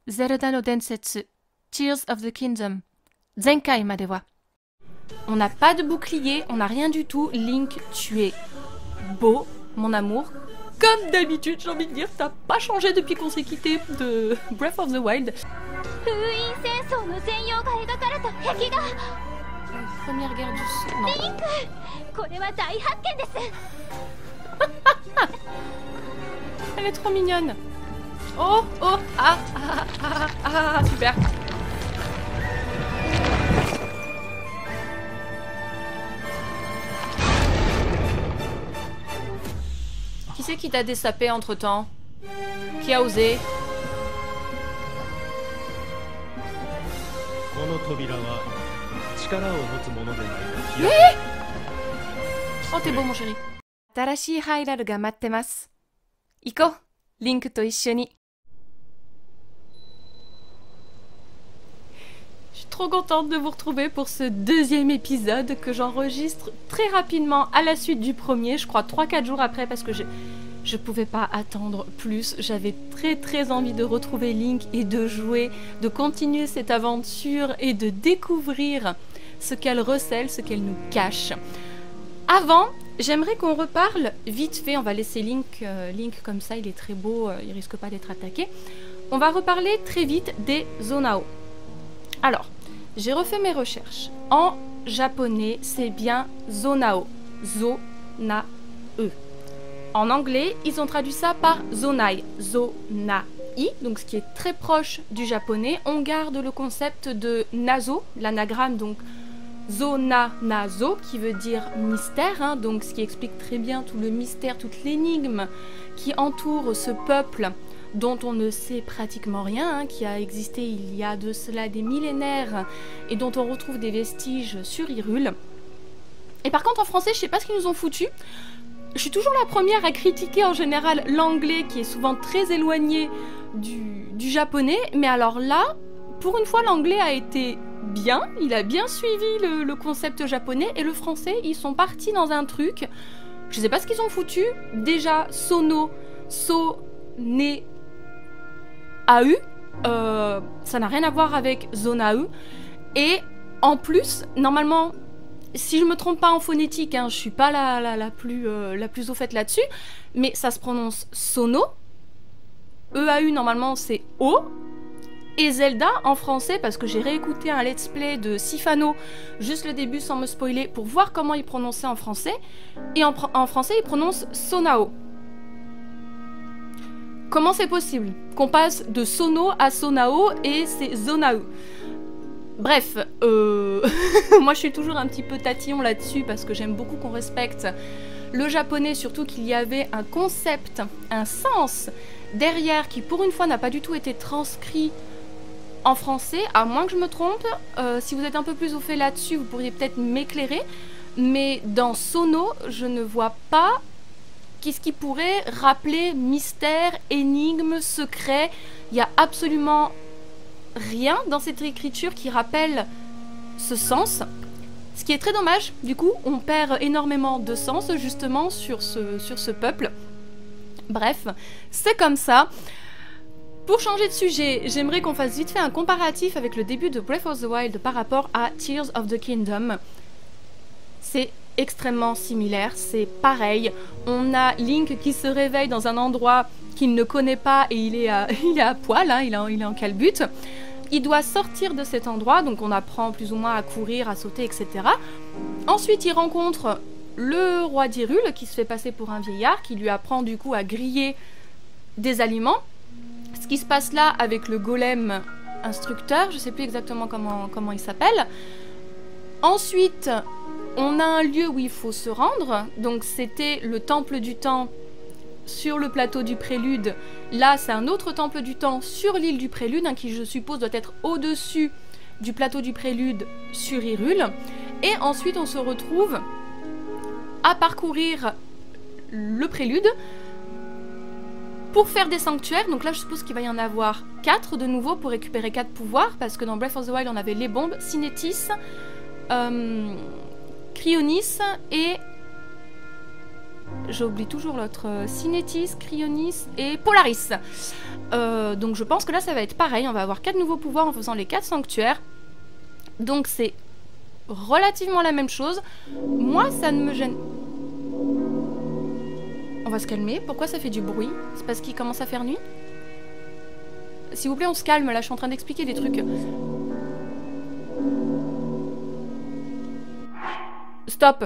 Zelda no Densetsu, Tears of the Kingdom, Zenkai Madewa. On n'a pas de bouclier, on n'a rien du tout. Link, tu es beau, mon amour. Comme d'habitude, j'ai envie de dire, t'as pas changé depuis qu'on s'est quitté de Breath of the Wild. Première guerre du Sud. Non. Elle est trop mignonne. Oh, oh, super. Qui c'est qui t'a dessapé entre-temps? Qui a osé? Oh, t'es beau, mon chéri. Tarashi Hairaru ga mattemasu. Iko, Link to ishoni. Je suis trop contente de vous retrouver pour ce deuxième épisode que j'enregistre très rapidement à la suite du premier, je crois 3-4 jours après parce que je pouvais pas attendre plus. J'avais très envie de retrouver Link et de jouer, de continuer cette aventure et de découvrir ce qu'elle recèle, ce qu'elle nous cache. Avant, j'aimerais qu'on reparle vite fait, on va laisser Link comme ça, il est très beau, il risque pas d'être attaqué. On va reparler très vite des Zonao. Alors, j'ai refait mes recherches. En japonais, c'est bien Zonao. Zo-na-e. En anglais, ils ont traduit ça par Zonai. Zo-na-i. Donc, ce qui est très proche du japonais. On garde le concept de nazo, l'anagramme, donc Zona-nazo, qui veut dire mystère. Hein, donc, ce qui explique très bien tout le mystère, toute l'énigme qui entoure ce peuple dont on ne sait pratiquement rien, hein, qui a existé il y a de cela des millénaires et dont on retrouve des vestiges sur Hyrule. Et par contre en français, je sais pas ce qu'ils nous ont foutu. Je suis toujours la première à critiquer en général l'anglais qui est souvent très éloigné du japonais, mais alors là, pour une fois l'anglais a été bien, il a bien suivi le concept japonais et le français, ils sont partis dans un truc, je sais pas ce qu'ils ont foutu, déjà sono, so-ne AU, ça n'a rien à voir avec Zona-e. Et en plus, normalement, si je me trompe pas en phonétique, hein, je suis pas la plus au fait là-dessus, mais ça se prononce sono. EAU, normalement, c'est O. Et Zelda, en français, parce que j'ai réécouté un let's play de Sifano, juste le début sans me spoiler, pour voir comment il prononçait en français. Et en français, il prononce Sonao. Comment c'est possible qu'on passe de Sono à Sonao et c'est Zonao? Bref, moi je suis toujours un petit peu tatillon là-dessus parce que j'aime beaucoup qu'on respecte le japonais, surtout qu'il y avait un concept, un sens derrière qui pour une fois n'a pas du tout été transcrit en français, à moins que je me trompe. Si vous êtes un peu plus au fait là-dessus, vous pourriez peut-être m'éclairer, mais dans Sono, je ne vois pas qu'est-ce qui pourrait rappeler mystère, énigme, secret. Il n'y a absolument rien dans cette écriture qui rappelle ce sens. Ce qui est très dommage, du coup, on perd énormément de sens justement sur ce peuple. Bref, c'est comme ça. Pour changer de sujet, j'aimerais qu'on fasse vite fait un comparatif avec le début de Breath of the Wild par rapport à Tears of the Kingdom. C'est extrêmement similaire, c'est pareil. On a Link qui se réveille dans un endroit qu'il ne connaît pas et il est à poil, hein, il est en calbute. Il doit sortir de cet endroit, donc on apprend plus ou moins à courir, à sauter, etc. Ensuite, il rencontre le roi d'Hyrule qui se fait passer pour un vieillard, qui lui apprend du coup à griller des aliments. Ce qui se passe là avec le golem instructeur, je ne sais plus exactement comment il s'appelle. Ensuite, on a un lieu où il faut se rendre, donc c'était le temple du temps sur le plateau du Prélude. Là, c'est un autre temple du temps sur l'île du Prélude, hein, qui je suppose doit être au-dessus du plateau du Prélude sur Hyrule. Et ensuite, on se retrouve à parcourir le Prélude pour faire des sanctuaires. Donc là, je suppose qu'il va y en avoir 4 de nouveau pour récupérer 4 pouvoirs, parce que dans Breath of the Wild, on avait les bombes, Cinétis, Cryonis et J'oublie toujours l'autre. Cinétis, Cryonis et Polaris. Donc je pense que là ça va être pareil. On va avoir 4 nouveaux pouvoirs en faisant les 4 sanctuaires. Donc c'est relativement la même chose. Moi ça ne me gêne... On va se calmer. Pourquoi ça fait du bruit? C'est parce qu'il commence à faire nuit? S'il vous plaît, on se calme. Là, je suis en train d'expliquer des trucs. Stop.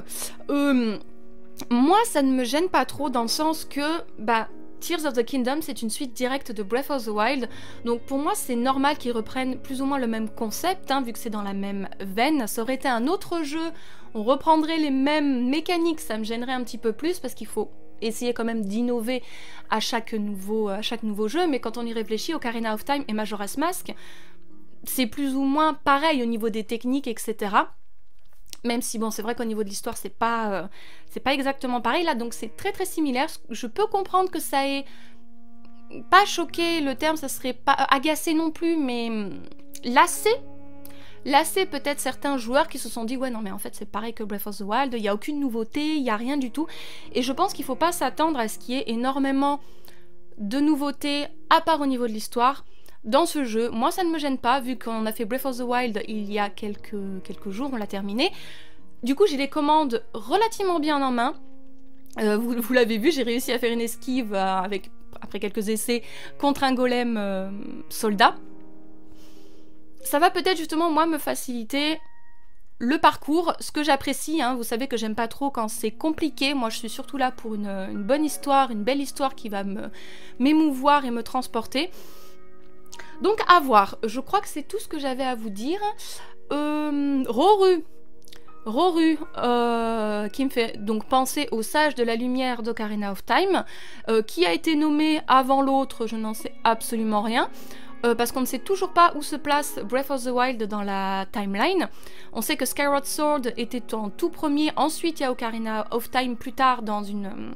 Moi, ça ne me gêne pas trop dans le sens que, bah, Tears of the Kingdom, c'est une suite directe de Breath of the Wild. Donc pour moi, c'est normal qu'ils reprennent plus ou moins le même concept, hein, vu que c'est dans la même veine. Ça aurait été un autre jeu, on reprendrait les mêmes mécaniques, ça me gênerait un petit peu plus parce qu'il faut essayer quand même d'innover à chaque nouveau jeu. Mais quand on y réfléchit, Ocarina of Time et Majora's Mask, c'est plus ou moins pareil au niveau des techniques, etc. Même si, bon, c'est vrai qu'au niveau de l'histoire, c'est pas exactement pareil là, donc c'est très très similaire. Je peux comprendre que ça ait pas choqué, le terme, ça serait pas agacé non plus, mais lassé peut-être certains joueurs qui se sont dit ouais non mais en fait c'est pareil que Breath of the Wild, il n'y a aucune nouveauté, il n'y a rien du tout. Et je pense qu'il ne faut pas s'attendre à ce qu'il y ait énormément de nouveautés, à part au niveau de l'histoire. Dans ce jeu, moi ça ne me gêne pas, vu qu'on a fait Breath of the Wild il y a quelques jours, on l'a terminé. Du coup j'ai les commandes relativement bien en main. Vous l'avez vu, j'ai réussi à faire une esquive après quelques essais contre un golem soldat. Ça va peut-être justement moi me faciliter le parcours, ce que j'apprécie, hein. Vous savez que j'aime pas trop quand c'est compliqué. Moi je suis surtout là pour une bonne histoire, une belle histoire qui va m'émouvoir et me transporter. Donc à voir, je crois que c'est tout ce que j'avais à vous dire. Roru, qui me fait donc penser au sage de la lumière d'Ocarina of Time, qui a été nommé avant l'autre, je n'en sais absolument rien. Parce qu'on ne sait toujours pas où se place Breath of the Wild dans la timeline. On sait que Skyward Sword était en tout premier, ensuite il y a Ocarina of Time plus tard dans une...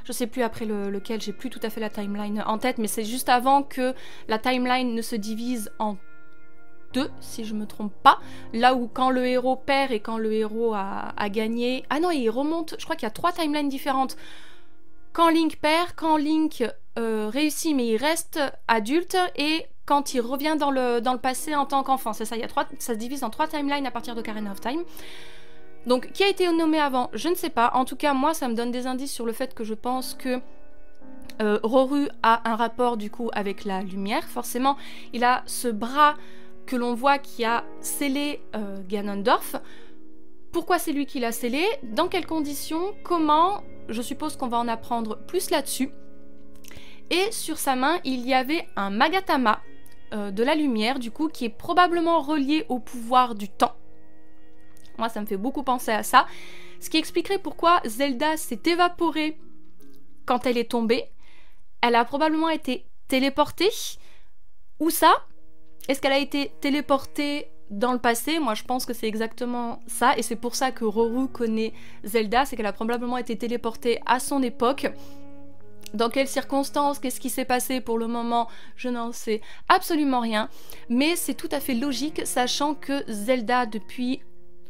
je sais plus après lequel, j'ai plus tout à fait la timeline en tête, mais c'est juste avant que la timeline ne se divise en deux, si je me trompe pas. Là où quand le héros perd et quand le héros a gagné... Ah non, il remonte, je crois qu'il y a 3 timelines différentes. Quand Link perd, quand Link réussit mais il reste adulte, et quand il revient dans le passé en tant qu'enfant. C'est ça, ça se divise en 3 timelines à partir d'Ocarina of Time. Donc, qui a été nommé avant, je ne sais pas. En tout cas, moi, ça me donne des indices sur le fait que je pense que Roru a un rapport, du coup, avec la lumière. Forcément, il a ce bras que l'on voit qui a scellé Ganondorf. Pourquoi c'est lui qui l'a scellé? Dans quelles conditions? Comment? Je suppose qu'on va en apprendre plus là-dessus. Et sur sa main, il y avait un Magatama de la lumière, du coup, qui est probablement relié au pouvoir du temps. Moi, ça me fait beaucoup penser à ça. Ce qui expliquerait pourquoi Zelda s'est évaporée quand elle est tombée. Elle a probablement été téléportée. Où ça? Est-ce qu'elle a été téléportée dans le passé? Moi, je pense que c'est exactement ça. Et c'est pour ça que Roru connaît Zelda. C'est qu'elle a probablement été téléportée à son époque. Dans quelles circonstances, qu'est-ce qui s'est passé pour le moment, je n'en sais absolument rien. Mais c'est tout à fait logique, sachant que Zelda,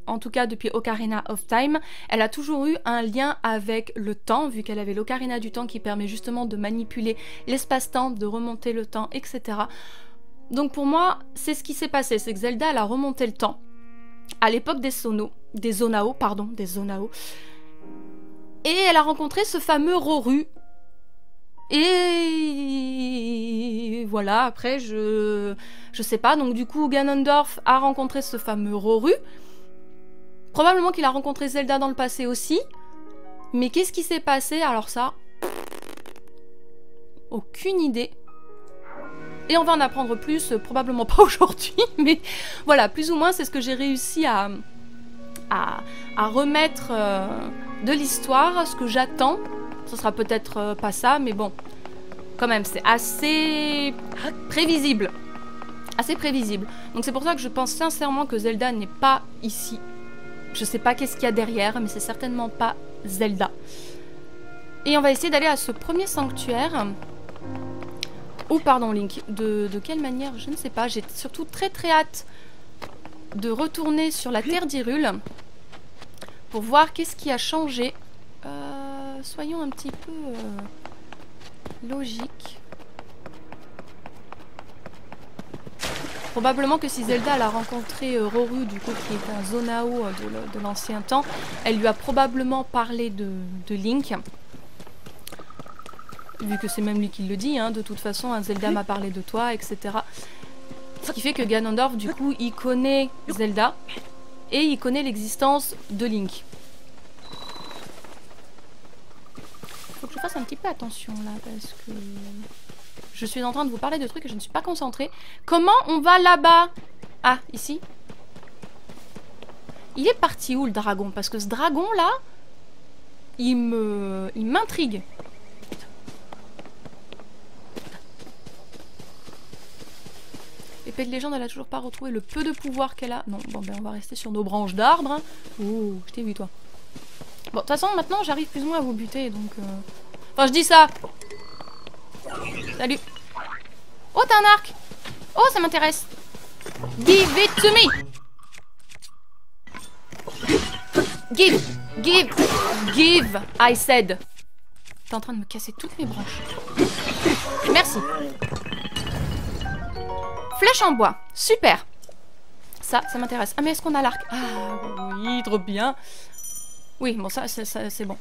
en tout cas depuis Ocarina of Time, elle a toujours eu un lien avec le temps, vu qu'elle avait l'Ocarina du temps qui permet justement de manipuler l'espace-temps, de remonter le temps, etc. Donc pour moi, c'est ce qui s'est passé, c'est que Zelda, elle a remonté le temps à l'époque des Zonao, et elle a rencontré ce fameux Roru. Et voilà, après, je sais pas. Donc du coup, Ganondorf a rencontré ce fameux Roru. Probablement qu'il a rencontré Zelda dans le passé aussi. Mais qu'est-ce qui s'est passé? Alors ça, aucune idée. Et on va en apprendre plus, probablement pas aujourd'hui. Mais voilà, plus ou moins, c'est ce que j'ai réussi à remettre de l'histoire, ce que j'attends. Ce sera peut-être pas ça, mais bon, quand même, c'est assez prévisible. Assez prévisible. Donc c'est pour ça que je pense sincèrement que Zelda n'est pas ici. Je sais pas qu'est-ce qu'il y a derrière, mais c'est certainement pas Zelda. Et on va essayer d'aller à ce premier sanctuaire. Oh, pardon, Link. De quelle manière? Je ne sais pas. J'ai surtout très très hâte de retourner sur la terre d'Hyrule pour voir qu'est-ce qui a changé. Soyons un petit peu logiques. Probablement que si Zelda elle a rencontré Roru, du coup, qui était un Zonao de l'ancien temps, elle lui a probablement parlé de Link. Vu que c'est même lui qui le dit, hein, de toute façon, hein, Zelda m'a parlé de toi, etc. Ce qui fait que Ganondorf, du coup, il connaît Zelda et il connaît l'existence de Link. Faut que je fasse un petit peu attention là, parce que je suis en train de vous parler de trucs et je ne suis pas concentrée. Comment on va là-bas? Ah, ici. Il est parti où le dragon? Parce que ce dragon là, il m'intrigue. Épée de légende, elle a toujours pas retrouvé le peu de pouvoir qu'elle a. Non, bon ben on va rester sur nos branches d'arbres. Hein. Oh, je t'ai vu toi. Bon, de toute façon, maintenant j'arrive plus ou moins à vous buter, donc... Enfin, je dis ça. Salut. Oh, t'as un arc. Oh, ça m'intéresse. Give it to me. Give, I said. T'es en train de me casser toutes mes branches. Merci. Flèche en bois, super. Ça m'intéresse. Ah mais est-ce qu'on a l'arc? Ah oui, trop bien. Oui, bon ça c'est bon.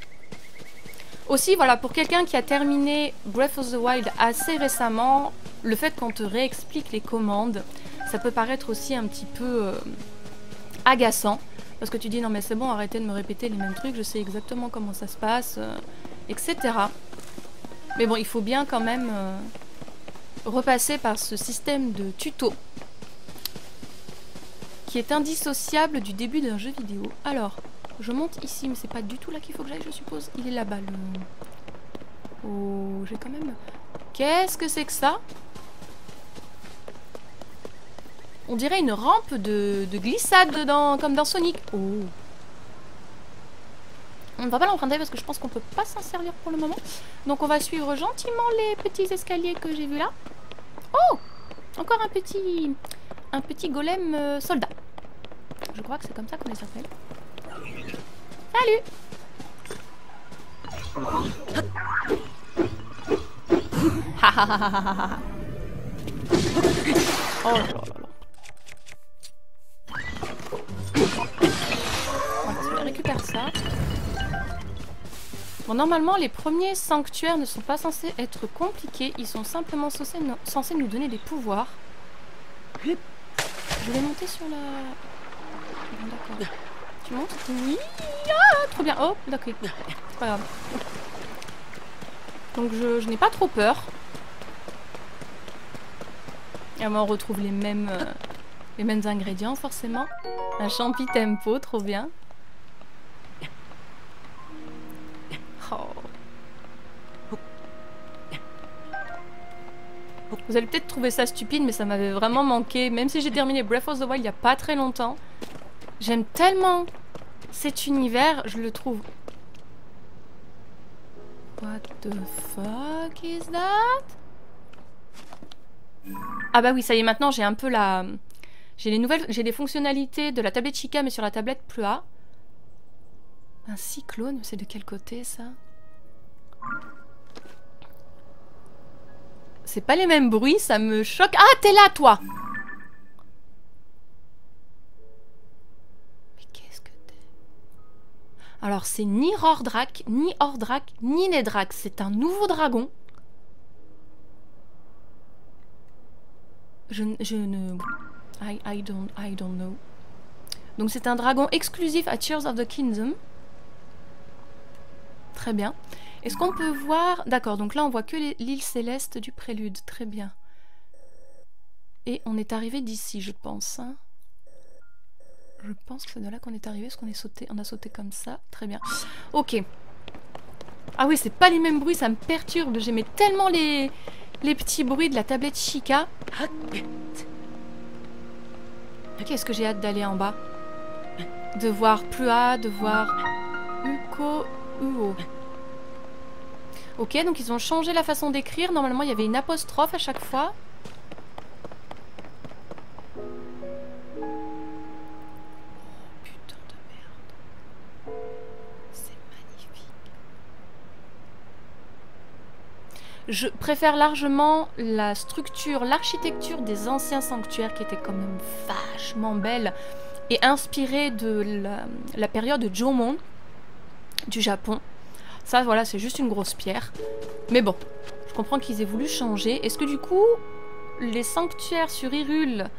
Aussi, voilà, pour quelqu'un qui a terminé Breath of the Wild assez récemment, le fait qu'on te réexplique les commandes, ça peut paraître aussi un petit peu agaçant. Parce que tu dis, non mais c'est bon, arrêtez de me répéter les mêmes trucs, je sais exactement comment ça se passe, etc. Mais bon, il faut bien quand même repasser par ce système de tuto qui est indissociable du début d'un jeu vidéo. Alors, je monte ici, mais c'est pas du tout là qu'il faut que j'aille, je suppose. Il est là-bas, le... Oh, j'ai quand même... Qu'est-ce que c'est que ça? On dirait une rampe de glissade comme dans Sonic. Oh. On ne va pas l'emprunter parce que je pense qu'on peut pas s'en servir pour le moment. Donc on va suivre gentiment les petits escaliers que j'ai vus là. Oh! Encore un petit golem soldat. Je crois que c'est comme ça qu'on les appelle. Salut! Oh là là là. Voilà, je récupère ça. Bon, normalement, les premiers sanctuaires ne sont pas censés être compliqués. Ils sont simplement censés nous donner des pouvoirs. Je vais monter sur la... Bon, d'accord. Tu montes? Oui. Ah, trop bien. Oh, d'accord. C'est pas grave. Donc, je n'ai pas trop peur. Et on retrouve les mêmes ingrédients, forcément. Un champi tempo, trop bien. Oh. Vous allez peut-être trouver ça stupide, mais ça m'avait vraiment manqué. Même si j'ai terminé Breath of the Wild il n'y a pas très longtemps. J'aime tellement cet univers, je le trouve... What the fuck is that? Ah bah oui, ça y est, maintenant j'ai un peu la... J'ai les fonctionnalités de la tablette Chica, mais sur la tablette Plua. Un cyclone, c'est de quel côté ça? C'est pas les mêmes bruits, ça me choque. Ah, t'es là, toi! Mais qu'est-ce que t'es? Alors, c'est ni Rordrak, ni Ordrak, ni Nedrak. C'est un nouveau dragon. Je ne... I don't know. Donc c'est un dragon exclusif à Tears of the Kingdom. Très bien. Est-ce qu'on peut voir... D'accord, donc là on voit que l'île céleste du prélude. Très bien. Et on est arrivé d'ici, je pense. Hein. Je pense que c'est de là qu'on est arrivé, parce qu'on est sauté, on a sauté comme ça. Très bien. Ok. Ah oui, c'est pas les mêmes bruits, ça me perturbe. J'aimais tellement les petits bruits de la tablette Chica. Qu'est-ce que j'ai hâte d'aller en bas. De voir Plua, de voir Uko Uo. Ok, donc ils ont changé la façon d'écrire. Normalement, il y avait une apostrophe à chaque fois. Oh, putain de merde. C'est magnifique. Je préfère largement la structure, l'architecture des anciens sanctuaires qui étaient quand même vachement belle et inspirée de la période Jomon du Japon. Ça, voilà, c'est juste une grosse pierre. Mais bon, je comprends qu'ils aient voulu changer. Est-ce que du coup, les sanctuaires sur Hyrule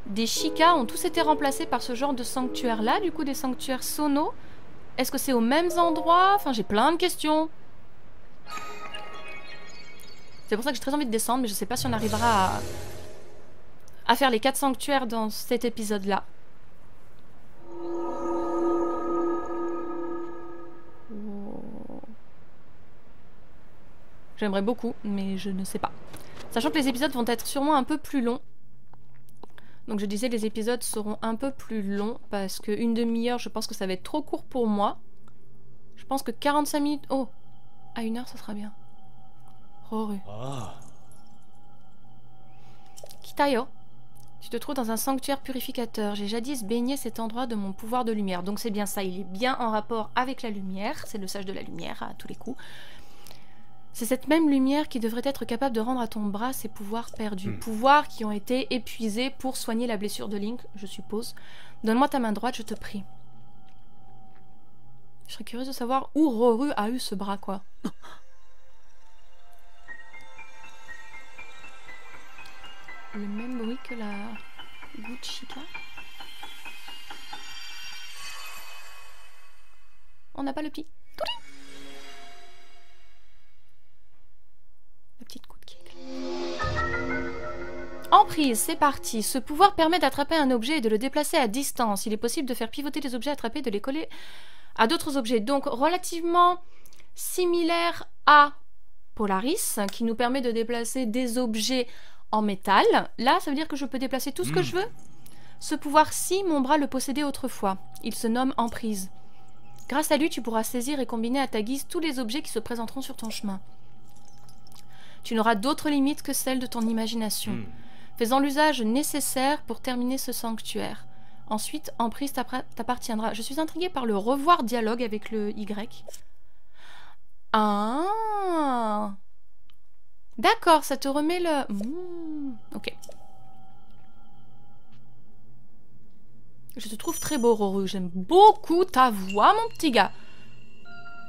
des Sheikah ont tous été remplacés par ce genre de sanctuaires-là, du coup des sanctuaires Sono? Est-ce que c'est aux mêmes endroits? Enfin, j'ai plein de questions. C'est pour ça que j'ai très envie de descendre, mais je sais pas si on arrivera à faire les 4 sanctuaires dans cet épisode-là. Oh. J'aimerais beaucoup, mais je ne sais pas. Sachant que les épisodes vont être sûrement un peu plus longs. Donc je disais, les épisodes seront un peu plus longs, parce qu'une demi-heure, je pense que ça va être trop court pour moi. Je pense que 45 minutes... Oh, à 1 heure, ça sera bien. Roru. Kitayo, tu te trouves dans un sanctuaire purificateur. J'ai jadis baigné cet endroit de mon pouvoir de lumière. Donc c'est bien ça, il est bien en rapport avec la lumière. C'est le sage de la lumière à tous les coups. C'est cette même lumière qui devrait être capable de rendre à ton bras ses pouvoirs perdus. Pouvoirs qui ont été épuisés pour soigner la blessure de Link, je suppose. Donne-moi ta main droite, je te prie. Je serais curieuse de savoir où Roru a eu ce bras, quoi. Le même bruit que la goutte Sheikah. On n'a pas le petit. La petite goutte qui est... Emprise, c'est parti. Ce pouvoir permet d'attraper un objet et de le déplacer à distance. Il est possible de faire pivoter les objets attrapés et de les coller à d'autres objets. Donc relativement similaire à Polaris, qui nous permet de déplacer des objets en métal. Là, ça veut dire que je peux déplacer tout ce que je veux. Ce pouvoir-ci, mon bras le possédait autrefois. Il se nomme Emprise. Grâce à lui, tu pourras saisir et combiner à ta guise tous les objets qui se présenteront sur ton chemin. Tu n'auras d'autres limites que celles de ton imagination. Fais-en l'usage nécessaire pour terminer ce sanctuaire. Ensuite, Emprise t'appartiendra. Je suis intriguée par le revoir dialogue avec le Y. Ah! D'accord, ça te remet le... ok. Je te trouve très beau, Roru. J'aime beaucoup ta voix, mon petit gars.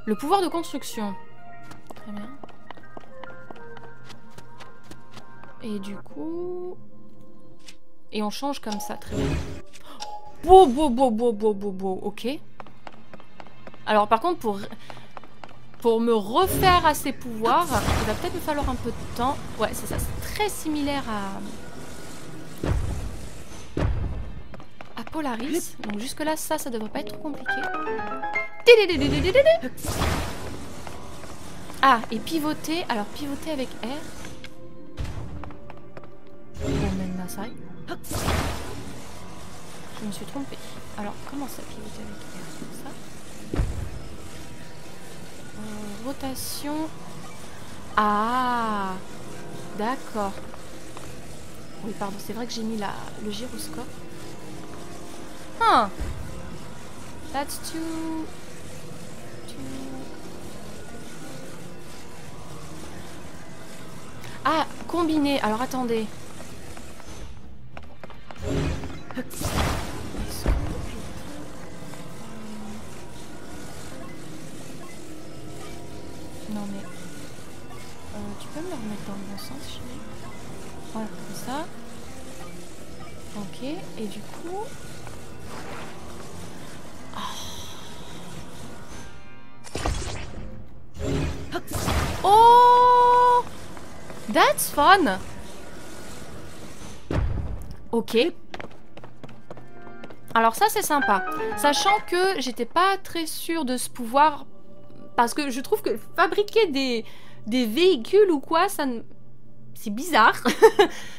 Le pouvoir de construction. Très bien. Et du coup... Et on change comme ça, très bien. Beau, ok. Alors par contre, pour me refaire à ces pouvoirs, il va peut-être me falloir un peu de temps. Ouais, c'est ça, c'est très similaire à Polaris. Donc jusque là, ça devrait pas être trop compliqué. Ah, et pivoter. Alors pivoter avec R. Je me suis trompée. Alors, comment ça pivoter avec R? Comme ça. Rotation. Ah, d'accord. Oui, pardon, c'est vrai que j'ai mis le gyroscope. Huh. That's too... Ah, combiné. Alors, attendez. Non mais... tu peux me le remettre dans le bon sens, chérie? Voilà, comme ça. Ok, et du coup... Oh! That's fun! Ok. Alors ça c'est sympa. Sachant que j'étais pas très sûre de ce pouvoir... Parce que je trouve que fabriquer des véhicules ou quoi, ça ne... C'est bizarre.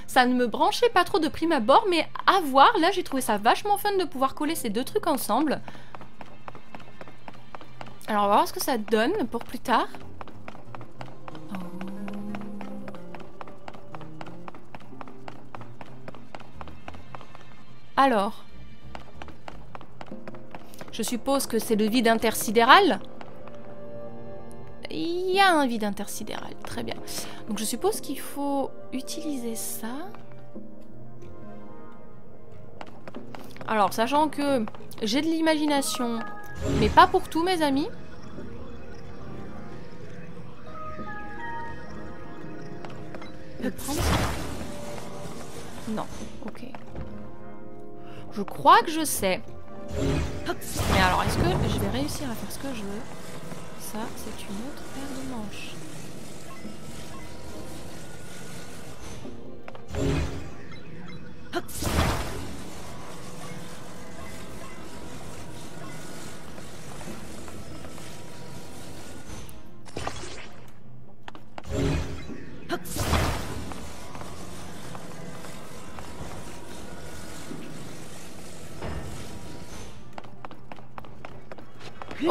Ça ne me branchait pas trop de prime abord, mais à voir, là j'ai trouvé ça vachement fun de pouvoir coller ces deux trucs ensemble. Alors on va voir ce que ça donne pour plus tard. Oh. Alors... Je suppose que c'est le vide intersidéral. Il y a un vide intersidéral. Très bien. Donc je suppose qu'il faut utiliser ça. Alors, sachant que j'ai de l'imagination, mais pas pour tout, mes amis. Je vais prendre ça. Non, ok. Je crois que je sais. Mais alors, est-ce que je vais réussir à faire ce que je veux? Ça, c'est une autre paire de manches.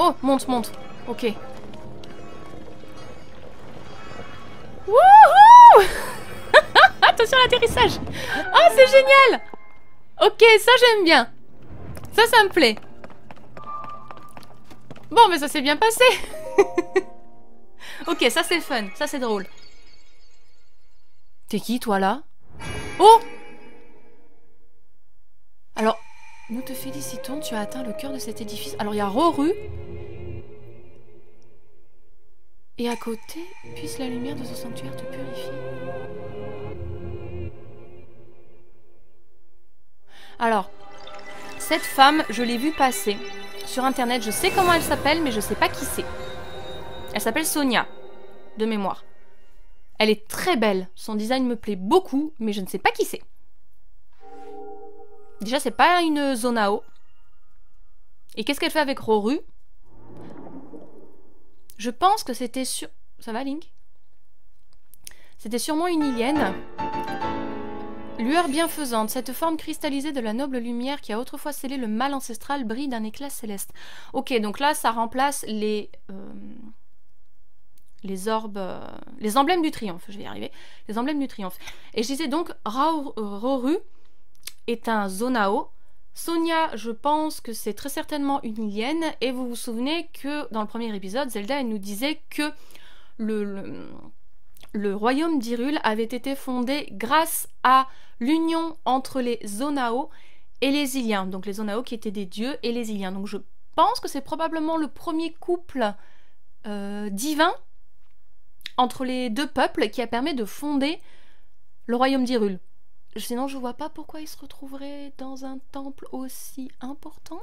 Oh, monte, monte. Ok. Wouhou! Attention à l'atterrissage. Oh, c'est génial. Ok, ça j'aime bien. Ça me plaît. Bon, mais ça s'est bien passé. Ok, ça c'est fun. Ça c'est drôle. T'es qui, toi, là? Oh! Alors, nous te félicitons, tu as atteint le cœur de cet édifice. Alors, il y a Roru. Et à côté, puisse la lumière de ce sanctuaire te purifier. Alors, cette femme, je l'ai vue passer sur internet. Je sais comment elle s'appelle, mais je sais pas qui c'est. Elle s'appelle Sonia, de mémoire. Elle est très belle. Son design me plaît beaucoup, mais je ne sais pas qui c'est. Déjà, c'est pas une Zonao. Et qu'est-ce qu'elle fait avec Roru? Je pense que c'était sur... Ça va, Link? C'était sûrement une Ilienne. Lueur bienfaisante, cette forme cristallisée de la noble lumière qui a autrefois scellé le mal ancestral brille d'un éclat céleste. Ok, donc là, ça remplace les orbes... les emblèmes du triomphe, je vais y arriver. Les emblèmes du triomphe. Et je disais donc, Roru est un Zonao. Sonia, je pense que c'est très certainement une Ilienne. Et vous vous souvenez que dans le premier épisode, Zelda, elle nous disait que le royaume d'Hyrule avait été fondé grâce à l'union entre les Zonao et les Iliens. Donc les Zonao qui étaient des dieux et les Iliens. Donc je pense que c'est probablement le premier couple divin entre les deux peuples qui a permis de fonder le royaume d'Hyrule. Sinon, je vois pas pourquoi ils se retrouveraient dans un temple aussi important.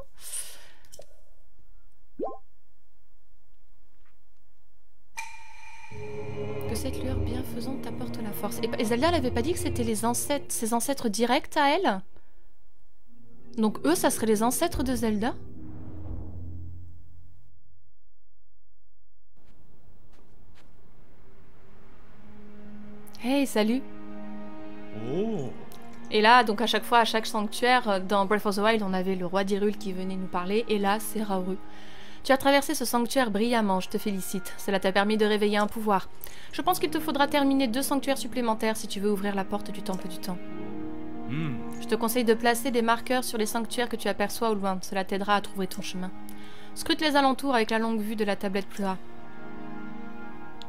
Que cette lueur bienfaisante t'apporte la force. Et Zelda, elle avait pas dit que c'était ses ancêtres directs à elle? Donc eux, ça serait les ancêtres de Zelda? Hey, salut! Oh. Et là, donc à chaque fois, à chaque sanctuaire, dans Breath of the Wild, on avait le roi d'Hyrule qui venait nous parler, et là, c'est Rauru. Tu as traversé ce sanctuaire brillamment, je te félicite. Cela t'a permis de réveiller un pouvoir. Je pense qu'il te faudra terminer 2 sanctuaires supplémentaires si tu veux ouvrir la porte du Temple du Temps. Je te conseille de placer des marqueurs sur les sanctuaires que tu aperçois au loin. Cela t'aidera à trouver ton chemin. Scrute les alentours avec la longue vue de la tablette plus bas.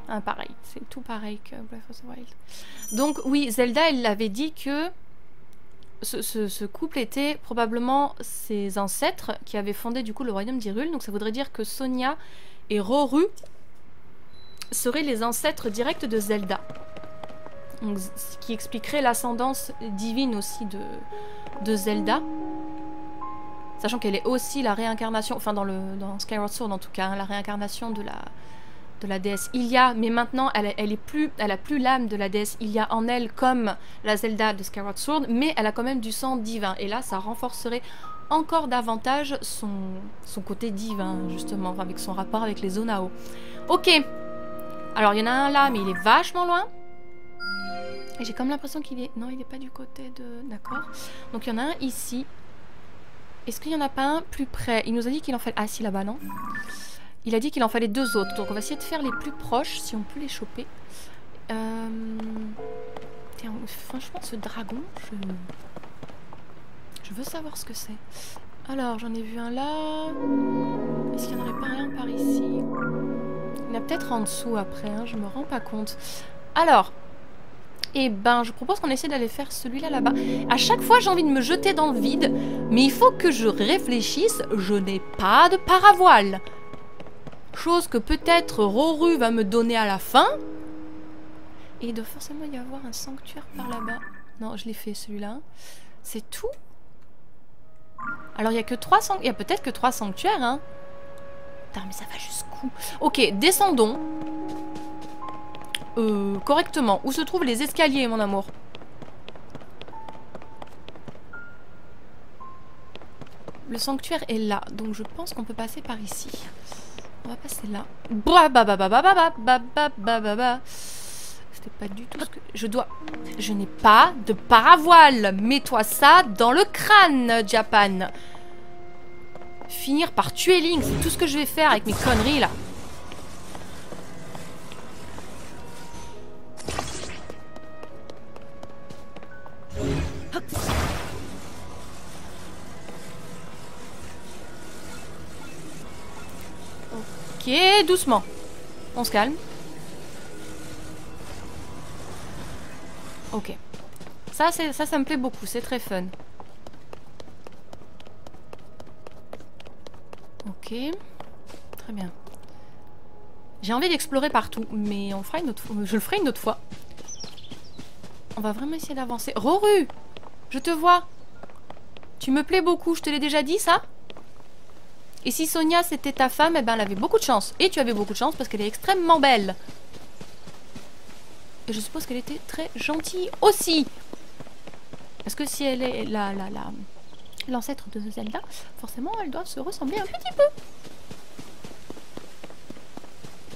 Ah, pareil, c'est tout pareil que Breath of the Wild. Donc oui, Zelda, elle avait dit que ce couple était probablement ses ancêtres qui avaient fondé du coup le royaume d'Hyrule. Donc ça voudrait dire que Sonia et Roru seraient les ancêtres directs de Zelda. Donc, ce qui expliquerait l'ascendance divine aussi de Zelda. Sachant qu'elle est aussi la réincarnation, enfin dans Skyward Sword en tout cas, hein, la réincarnation de la déesse Hylia, mais maintenant elle a plus l'âme de la déesse Hylia en elle comme la Zelda de Skyward Sword, mais elle a quand même du sang divin, et là ça renforcerait encore davantage son côté divin, justement, avec son rapport avec les Zonao. Ok, alors il y en a un là, mais il est vachement loin, et j'ai comme l'impression qu'il est... Non, il n'est pas du côté de... D'accord. Donc il y en a un ici. Est-ce qu'il n'y en a pas un plus près? Il nous a dit qu'il en fallait... Ah si, là-bas, non. Il a dit qu'il en fallait 2 autres, donc on va essayer de faire les plus proches, si on peut les choper. Tiens, franchement, ce dragon, je veux savoir ce que c'est. Alors, j'en ai vu un là. Est-ce qu'il n'y en aurait pas un par ici? Il y en a peut-être en dessous après, hein, je me rends pas compte. Alors, eh ben, je propose qu'on essaie d'aller faire celui-là là-bas. À chaque fois, j'ai envie de me jeter dans le vide, mais il faut que je réfléchisse. Je n'ai pas de paravoile. Chose que peut-être Roru va me donner à la fin. Et il doit forcément y avoir un sanctuaire par là-bas. Non, je l'ai fait celui-là. C'est tout? Alors, il y a que 3 sanctuaires. Il y a peut-être que 3 sanctuaires, hein. Putain, mais ça va jusqu'où? Ok, descendons. Correctement. Où se trouvent les escaliers, mon amour? Le sanctuaire est là, donc je pense qu'on peut passer par ici. On va passer là. C'était pas du tout ce que... Je dois... Je n'ai pas de paravoile. Mets-toi ça dans le crâne, Japan. Finir par tuer Link, c'est tout ce que je vais faire avec mes conneries, là. Ok, doucement. On se calme. Ok. Ça me plaît beaucoup, c'est très fun. Ok. Très bien. J'ai envie d'explorer partout, mais on fera une autre fois. Je le ferai une autre fois. On va vraiment essayer d'avancer. Roru! Je te vois. Tu me plais beaucoup, je te l'ai déjà dit, ça? Et si Sonia c'était ta femme, eh ben elle avait beaucoup de chance. Et tu avais beaucoup de chance parce qu'elle est extrêmement belle. Et je suppose qu'elle était très gentille aussi. Parce que si elle est l'ancêtre de Zelda, forcément elle doit se ressembler un petit peu.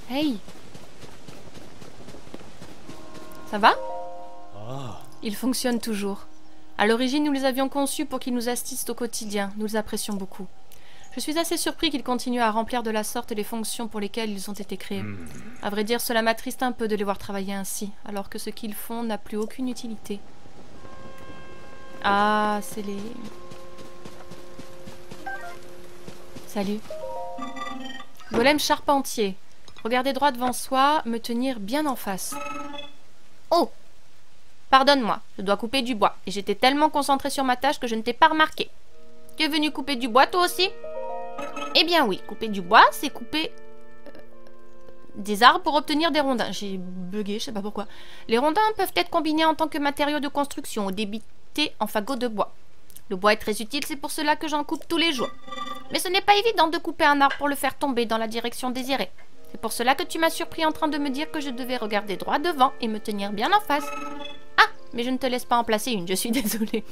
Hey! Ça va? Il fonctionne toujours. À l'origine, nous les avions conçus pour qu'ils nous assistent au quotidien. Nous les apprécions beaucoup. Je suis assez surpris qu'ils continuent à remplir de la sorte les fonctions pour lesquelles ils ont été créés. À vrai dire, cela m'attriste un peu de les voir travailler ainsi, alors que ce qu'ils font n'a plus aucune utilité. Ah, c'est les... Salut. Golem charpentier. Regardez droit devant soi, me tenir bien en face. Oh! Pardonne-moi, je dois couper du bois. Et j'étais tellement concentrée sur ma tâche que je ne t'ai pas remarqué. Tu es venu couper du bois toi aussi? Eh bien oui, couper du bois, c'est couper des arbres pour obtenir des rondins. J'ai bugué, je sais pas pourquoi. Les rondins peuvent être combinés en tant que matériau de construction ou débités en fagots de bois. Le bois est très utile, c'est pour cela que j'en coupe tous les jours. Mais ce n'est pas évident de couper un arbre pour le faire tomber dans la direction désirée. C'est pour cela que tu m'as surpris en train de me dire que je devais regarder droit devant et me tenir bien en face. Ah, mais je ne te laisse pas en placer une, je suis désolée.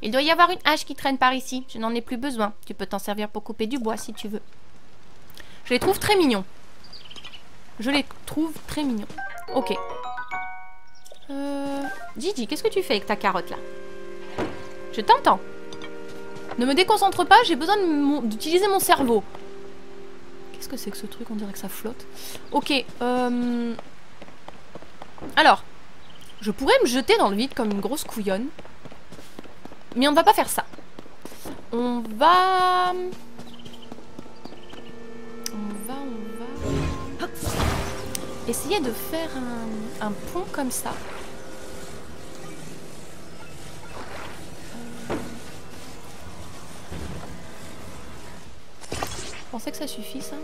Il doit y avoir une hache qui traîne par ici. Je n'en ai plus besoin. Tu peux t'en servir pour couper du bois si tu veux. Je les trouve très mignons. Je les trouve très mignons. Ok. Gigi, qu'est-ce que tu fais avec ta carotte là? Je t'entends. Ne me déconcentre pas, j'ai besoin d'utiliser mon cerveau. Qu'est-ce que c'est que ce truc? On dirait que ça flotte. Ok. Alors, je pourrais me jeter dans le vide comme une grosse couillonne. Mais on ne va pas faire ça. On va essayer de faire un pont comme ça. Je pensais que ça suffit, ça.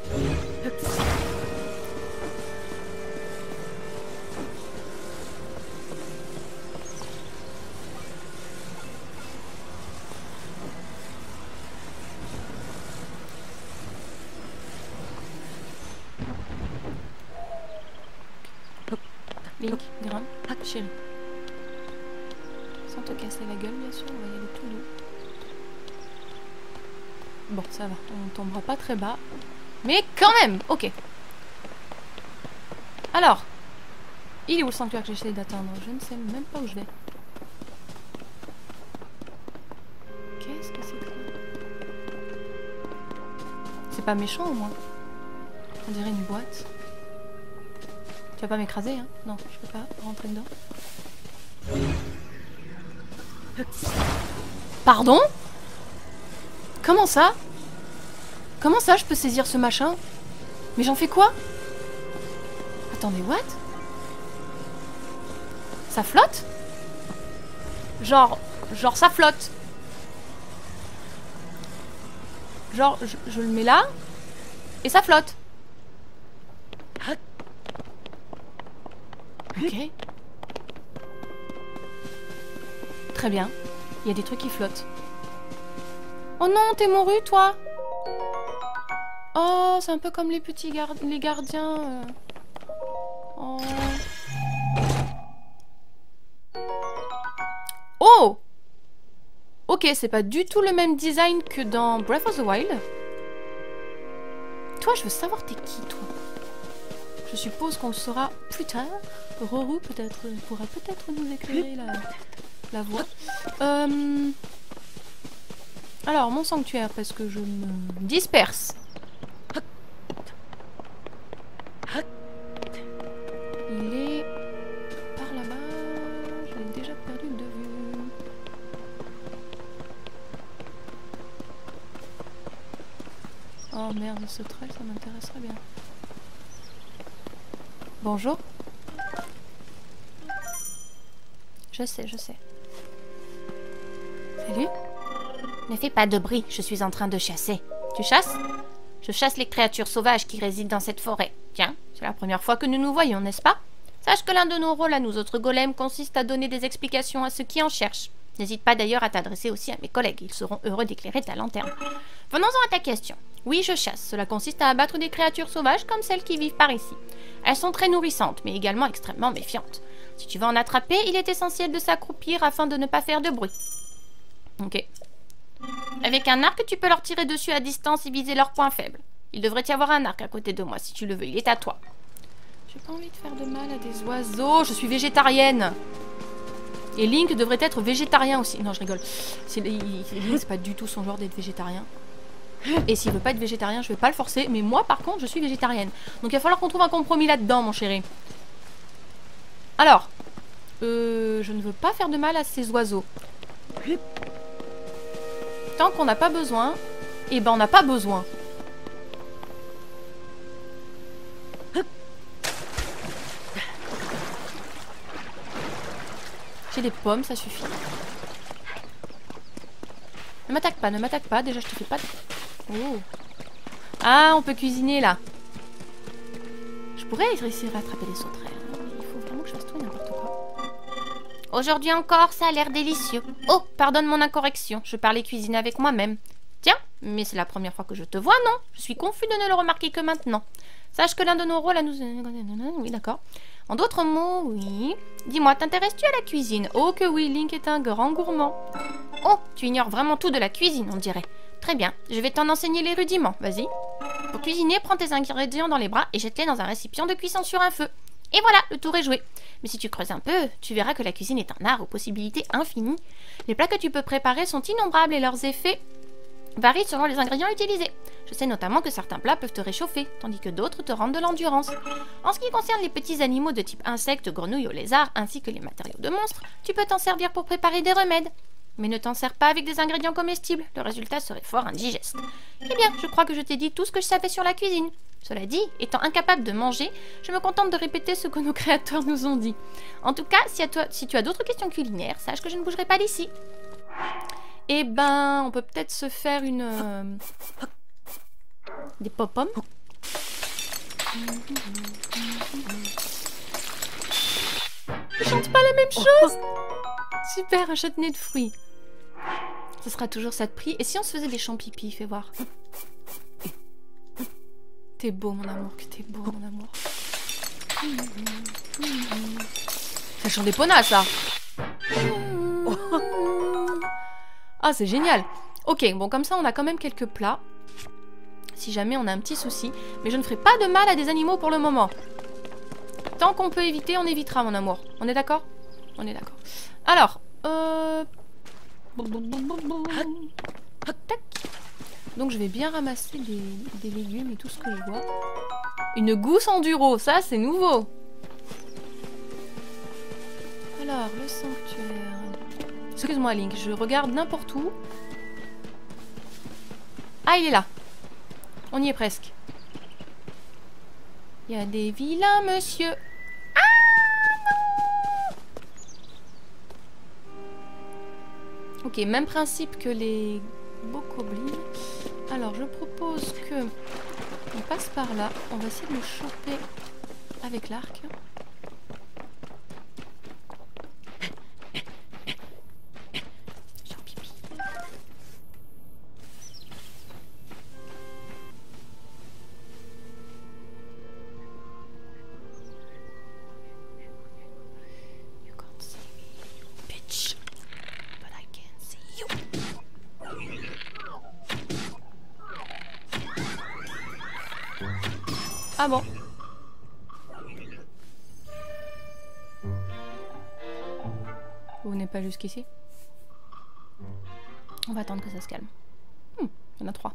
Link, grimpe, chérie. Sans te casser la gueule, bien sûr, on va y aller tout doux. Bon, ça va, on tombera pas très bas. Mais quand même, ok. Alors, il est où le sanctuaire que j'essaie d'atteindre? Je ne sais même pas où je vais. Qu'est-ce que c'est que ça? C'est pas méchant au moins. On dirait une boîte. Tu vas pas m'écraser, hein? Non, je peux pas rentrer dedans. Pardon? Comment ça? Comment ça je peux saisir ce machin? Mais j'en fais quoi? Attendez, what? Ça flotte? Genre ça flotte. Genre, je le mets là et ça flotte. Ok. Très bien. Il y a des trucs qui flottent. Oh non, t'es mouru, toi? Oh, c'est un peu comme les petits les gardiens. Oh. Oh! Ok, c'est pas du tout le même design que dans Breath of the Wild. Toi, je veux savoir t'es qui, toi? Je suppose qu'on le saura plus tard. Roru peut-être pourra peut-être nous éclairer la voix. Alors, mon sanctuaire, parce que je me disperse. Il est par là-bas. Je l'ai déjà perdu de vue. Oh merde, ce trail, ça m'intéresserait bien. Bonjour. Je sais. Salut. Ne fais pas de bruit, je suis en train de chasser. Tu chasses? Je chasse les créatures sauvages qui résident dans cette forêt. Tiens, c'est la première fois que nous nous voyons, n'est-ce pas? Sache que l'un de nos rôles à nous autres golems consiste à donner des explications à ceux qui en cherchent. N'hésite pas d'ailleurs à t'adresser aussi à mes collègues, ils seront heureux d'éclairer ta lanterne. Venons-en à ta question. Oui, je chasse. Cela consiste à abattre des créatures sauvages comme celles qui vivent par ici. Elles sont très nourrissantes, mais également extrêmement méfiantes. Si tu veux en attraper, il est essentiel de s'accroupir afin de ne pas faire de bruit. Ok. Avec un arc, tu peux leur tirer dessus à distance et viser leurs points faibles. Il devrait y avoir un arc à côté de moi, si tu le veux, il est à toi. J'ai pas envie de faire de mal à des oiseaux, je suis végétarienne. Et Link devrait être végétarien aussi. Non, je rigole. Link, c'est pas du tout son genre d'être végétarien. Et s'il veut pas être végétarien, je vais pas le forcer. Mais moi, par contre, je suis végétarienne. Donc il va falloir qu'on trouve un compromis là-dedans, mon chéri. Alors, je ne veux pas faire de mal à ces oiseaux. Tant qu'on n'a pas besoin, eh ben on n'a pas besoin. J'ai des pommes, ça suffit. Ne m'attaque pas, déjà je te fais pas de... Oh. Ah, on peut cuisiner là. Je pourrais essayer de rattraper les sauterelles. Il faut vraiment que je fasse tout et n'importe quoi. Aujourd'hui encore, ça a l'air délicieux. Oh, pardonne mon incorrection, je parlais cuisine avec moi-même. Tiens, mais c'est la première fois que je te vois, non? Je suis confus de ne le remarquer que maintenant. Sache que l'un de nos rôles à nous... Oui, d'accord. En d'autres mots, oui. Dis-moi, t'intéresses-tu à la cuisine? Oh que oui, Link est un grand gourmand. Oh, tu ignores vraiment tout de la cuisine, on dirait. Très bien, je vais t'en enseigner les rudiments, vas-y. Pour cuisiner, prends tes ingrédients dans les bras et jette-les dans un récipient de cuisson sur un feu. Et voilà, le tour est joué. Mais si tu creuses un peu, tu verras que la cuisine est un art aux possibilités infinies. Les plats que tu peux préparer sont innombrables et leurs effets varient selon les ingrédients utilisés. Je sais notamment que certains plats peuvent te réchauffer, tandis que d'autres te rendent de l'endurance. En ce qui concerne les petits animaux de type insectes, grenouilles ou lézards, ainsi que les matériaux de monstres, tu peux t'en servir pour préparer des remèdes. Mais ne t'en sers pas avec des ingrédients comestibles, le résultat serait fort indigeste. Eh bien, je crois que je t'ai dit tout ce que je savais sur la cuisine. Cela dit, étant incapable de manger, je me contente de répéter ce que nos créateurs nous ont dit. En tout cas, si tu as d'autres questions culinaires, sache que je ne bougerai pas d'ici. Eh ben, on peut peut-être se faire une... des pop-pommes. Je chante pas la même chose. Super, un châtenay de fruits. Ce sera toujours ça de prix. Et si on se faisait des champipi, fais voir. T'es beau, mon amour, que t'es beau, mon amour. Ça chante des ponas, ça. Ah, c'est génial. Ok, bon, comme ça, on a quand même quelques plats. Si jamais on a un petit souci. Mais je ne ferai pas de mal à des animaux pour le moment. Tant qu'on peut éviter, on évitera, mon amour. On est d'accord? On est d'accord. Alors, tac. Donc je vais bien ramasser des légumes et tout ce que je vois. Une gousse enduro, ça c'est nouveau. Alors, le sanctuaire. Excuse-moi Link, je regarde n'importe où. Ah, il est là. On y est presque. Il y a des vilains monsieur. Ok, même principe que les bokoblins. Alors, je propose que on passe par là. On va essayer de le choper avec l'arc. Pipi. You can't see me, bitch. But I can see you. Ah bon. Vous venez pas jusqu'ici? On va attendre que ça se calme. Il y en a 3.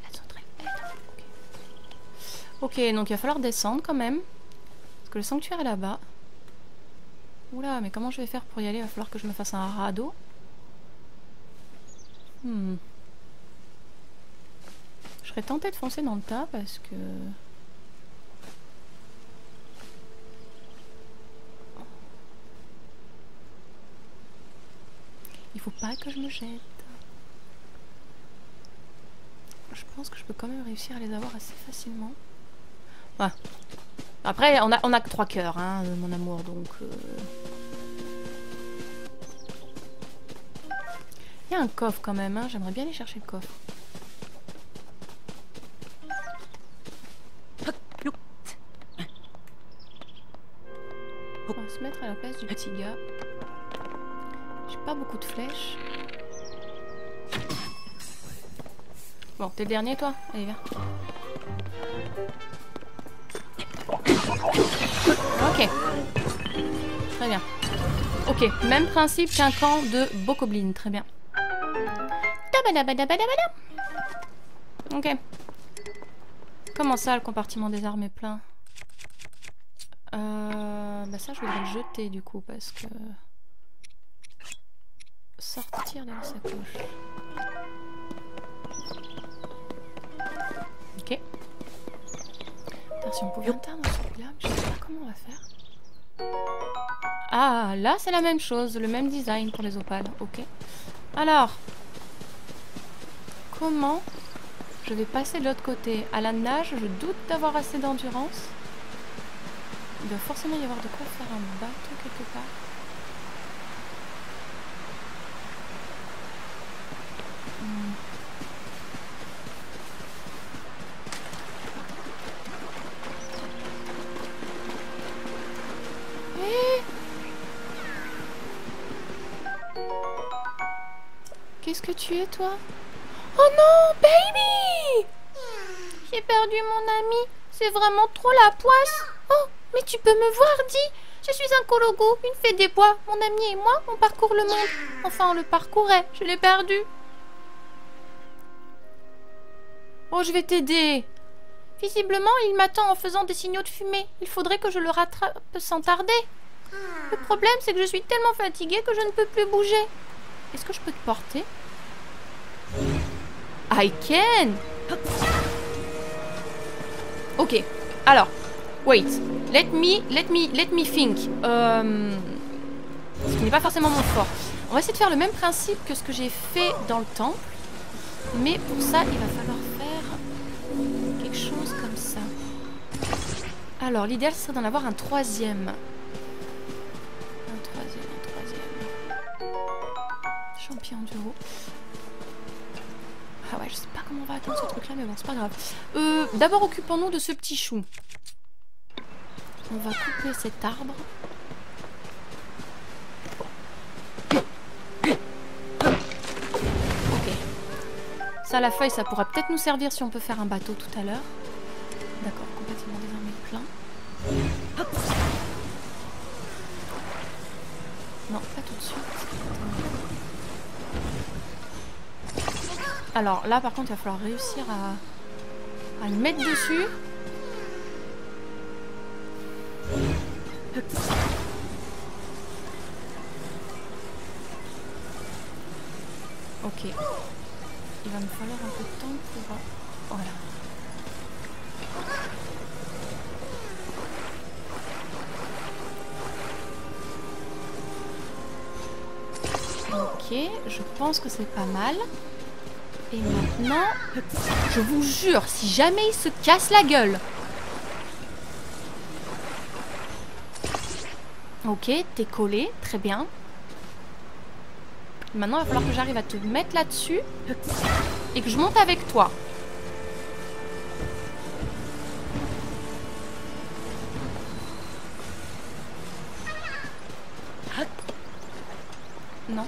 Elles sont très belles. Ok, donc il va falloir descendre quand même. Parce que le sanctuaire est là-bas. Oula, mais comment je vais faire pour y aller? Il va falloir que je me fasse un radeau. Je serais tentée de foncer dans le tas parce que... Il faut pas que je me jette. Je pense que je peux quand même réussir à les avoir assez facilement. Ouais. Après, on a que 3 cœurs, hein, mon amour, donc... Il y a un coffre quand même, hein. J'aimerais bien aller chercher le coffre. On va se mettre à la place du petit gars. J'ai pas beaucoup de flèches. Bon, t'es le dernier toi? Allez, viens. Ok. Très bien. Ok, même principe qu'un camp de bokoblins. Très bien. Ok. Comment ça, le compartiment des armes est plein? Bah ça, je voudrais le jeter du coup parce que... Sortir de la sacoche. Ok. Attends, si on pouvait atteindre celui-là, je sais pas comment on va faire. Ah, là c'est la même chose, le même design pour les opales. Ok. Alors, comment je vais passer de l'autre côté? À la nage, je doute d'avoir assez d'endurance. Il doit forcément y avoir de quoi faire un bateau quelque part. Qu'est-ce que tu es, toi? Oh non, baby! J'ai perdu mon ami. C'est vraiment trop la poisse. Oh, mais tu peux me voir, dis. Je suis un Kologo, une fée des bois. Mon ami et moi, on parcourt le monde. Enfin, on le parcourait. Je l'ai perdu. Oh, je vais t'aider. Visiblement, il m'attend en faisant des signaux de fumée. Il faudrait que je le rattrape sans tarder. Le problème, c'est que je suis tellement fatiguée que je ne peux plus bouger. Est-ce que je peux te porter? I can. Ok. Alors, wait. Let me think. Ce qui n'est pas forcément mon fort. On va essayer de faire le même principe que ce que j'ai fait dans le temple. Mais pour ça, il va falloir faire quelque chose comme ça. Alors, l'idéal serait d'en avoir un troisième. Un troisième. Champion du haut. Ah ouais, je sais pas comment on va atteindre ce truc-là, mais bon, c'est pas grave. D'abord, occupons-nous de ce petit chou. On va couper cet arbre. Ok. Ça, la feuille, ça pourra peut-être nous servir si on peut faire un bateau tout à l'heure. D'accord, complètement désarmé plein. Hop. Non, pas tout de suite. Alors là, par contre, il va falloir réussir à le mettre dessus. Ok. Il va me falloir un peu de temps pour... Voilà. Ok, je pense que c'est pas mal. Et maintenant, je vous jure, si jamais il se casse la gueule. Ok, t'es collé, très bien. Maintenant, il va falloir que j'arrive à te mettre là-dessus et que je monte avec toi. Non.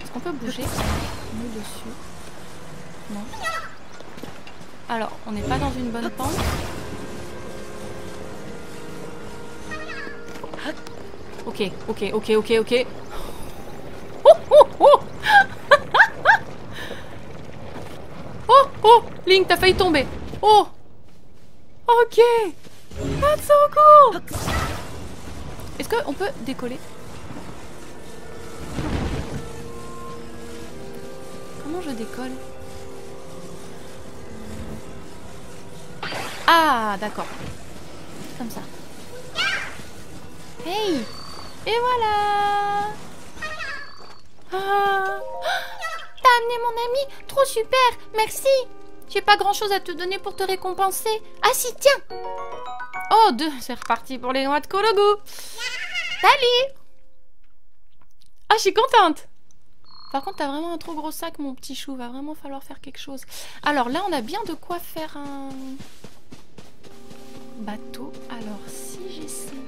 Est-ce qu'on peut bouger nous dessus? Non. Alors, on n'est pas dans une bonne pente. Ok, ok, ok, ok, ok. Oh, oh, oh. Oh, oh, Link, t'as failli tomber. Oh. Ok. That's so cool. Est-ce qu'on peut décoller? Comment je décolle? Ah, d'accord. Comme ça. Hey! Et voilà! Ah. T'as amené mon ami? Trop super! Merci! J'ai pas grand chose à te donner pour te récompenser. Ah si, tiens! Oh, c'est reparti pour les noix de Kologu! Salut! Ah, je suis contente! Par contre, t'as vraiment un trop gros sac, mon petit chou. Va vraiment falloir faire quelque chose. Alors là, on a bien de quoi faire un bateau. Alors, si j'essayais...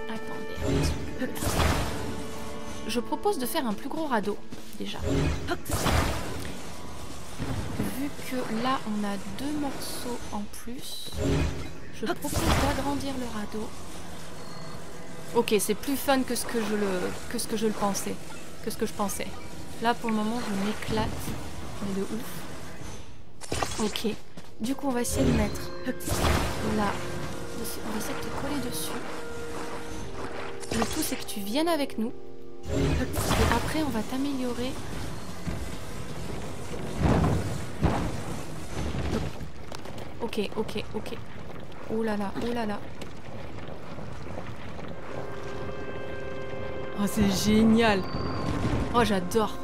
Attendez. Je propose de faire un plus gros radeau, déjà. Vu que là, on a 2 morceaux en plus, je propose d'agrandir le radeau. Ok, c'est plus fun que ce que je pensais. Que ce que je pensais. Là, pour le moment, je m'éclate. Mais de ouf. Ok. Du coup, on va essayer de mettre là. On va essayer de te coller dessus. Le tout, c'est que tu viennes avec nous. Et après, on va t'améliorer. Ok, ok, ok. Oh là là, oh là là. Oh, c'est génial. Oh, j'adore.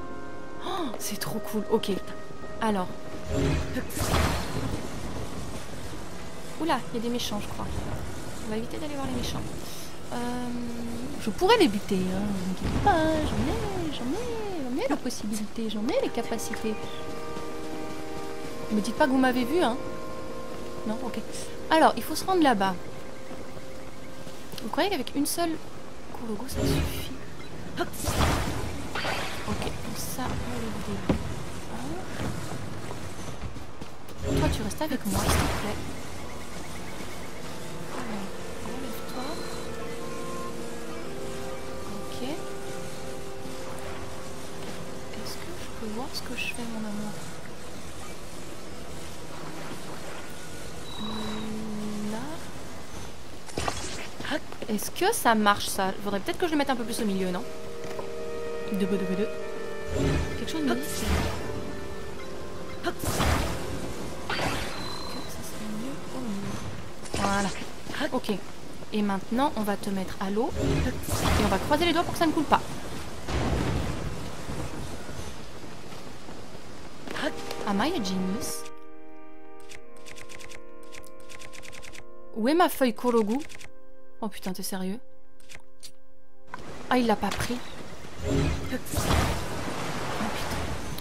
Oh, c'est trop cool. Ok. Alors. Oula, il y a des méchants, je crois. On va éviter d'aller voir les méchants. Je pourrais les buter, hein. Ne t'inquiète pas, j'en ai la possibilité, j'en ai les capacités. Ne me dites pas que vous m'avez vu, hein. Non, ok. Alors, il faut se rendre là-bas. Vous croyez qu'avec une seule Kologu, ça suffit? Ok, donc ça, on le débranche. Toi, tu restes avec moi, s'il te plaît. Alors, enlève-toi. Ok. Est-ce que je peux voir ce que je fais, mon amour? Là. Est-ce que ça marche, ça? Il faudrait peut-être que je le mette un peu plus au milieu, non? Quelque chose me dit que ça serait mieux au milieu. Voilà. Ok. Et maintenant, on va te mettre à l'eau. Et on va croiser les doigts pour que ça ne coule pas. Am I a genius? Où est ma feuille Kologu? Oh putain, t'es sérieux? Ah, il l'a pas pris. Oh putain.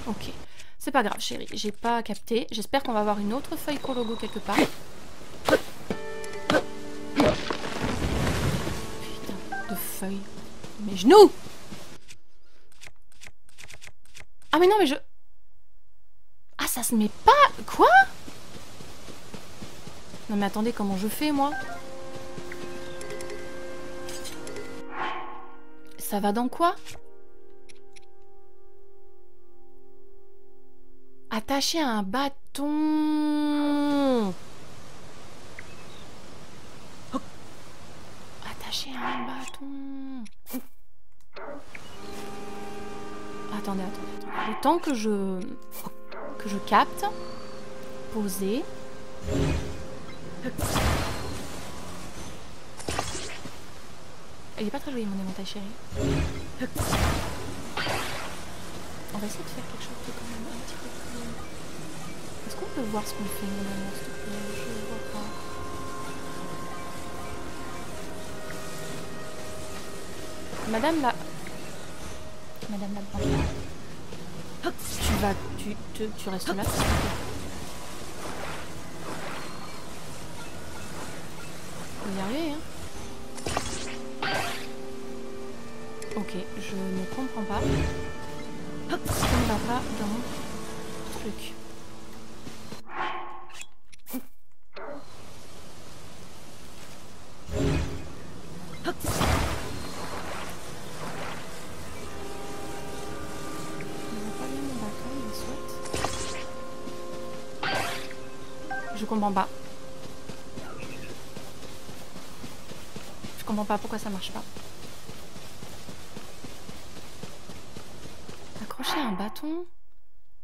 Ok. C'est pas grave, chérie. J'ai pas capté. J'espère qu'on va avoir une autre feuille Kologu quelque part. Putain de feuille. Mes genoux! Ah mais non, mais je... Ah, ça se met pas... Quoi? Non mais attendez, comment je fais, moi? Ça va dans quoi? Attaché à un bâton. Attaché à un bâton. attendez. Le temps que je capte. Poser. Il est pas très joli mon éventail chéri. On va essayer de faire quelque chose de quand même un petit peu plus... Est-ce qu'on peut voir ce qu'on fait mon amour, s'il te plaît? Je ne vois pas. Madame la branche. Tu restes là. On va y arriver, hein. Ok, je ne comprends pas. Ça ne va pas dans mon truc. Je comprends pas. Je comprends pas pourquoi ça marche pas. Accrocher un bâton,